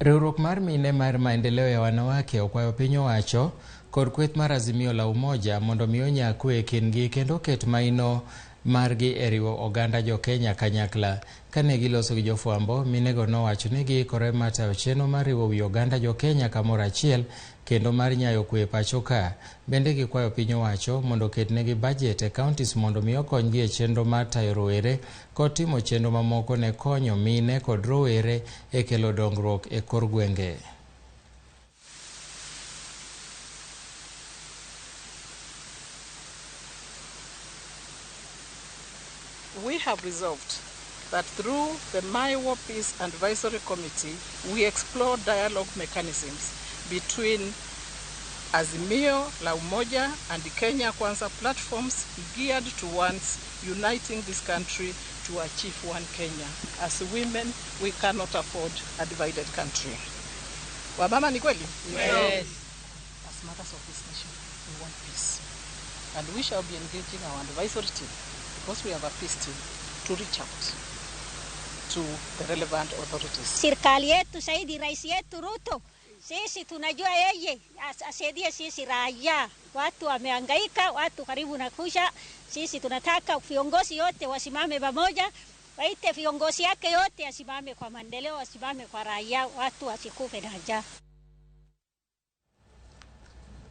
Riwruok mar mine mar Maendeleo ya Wanawake okwayo piny owacho kod kweth mar Azimio la Umoja mondo miyo nyakwe kindgi kendo ket maino margi e riwo oganda jo Kenya kanyakla. Kane giloso gi jofwambo, minego nowacho ni giikore mar tayo chenro mar riwo wi oganda jo Kenya kamoro achiel kendo mar nyayo kwee pacho ka. Bende gikwayo piny owacho mondo ketnegi budget e counties mondo miyo konygi e chenro mar tayo rowere kod timo chenro mamoko ne konyo mine kod rowere e kelo dongruok e kor gwenge. We have resolved that through the Maendeleo Peace Advisory Committee, we explore dialogue mechanisms between Azimio la Umoja and the Kenya Kwanza platforms geared towards uniting this country to achieve one Kenya. As women, we cannot afford a divided country. Wamama ni kweli? Yes. As mothers of this nation, we want peace. And we shall be engaging our advisory team, because we have a peace team, to reach out to the relevant authorities. Serikali yetu saidi, rais yetu Ruto, sisi tunajua yeye asaidie sisi raia. Watu wamehangaika, watu karibu na kusha. Sisi tunataka viongozi yote wasimame pamoja, waite viongozi yake yote asimame kwa maendeleo, asimame kwa raia, watu wasikufe na njaa.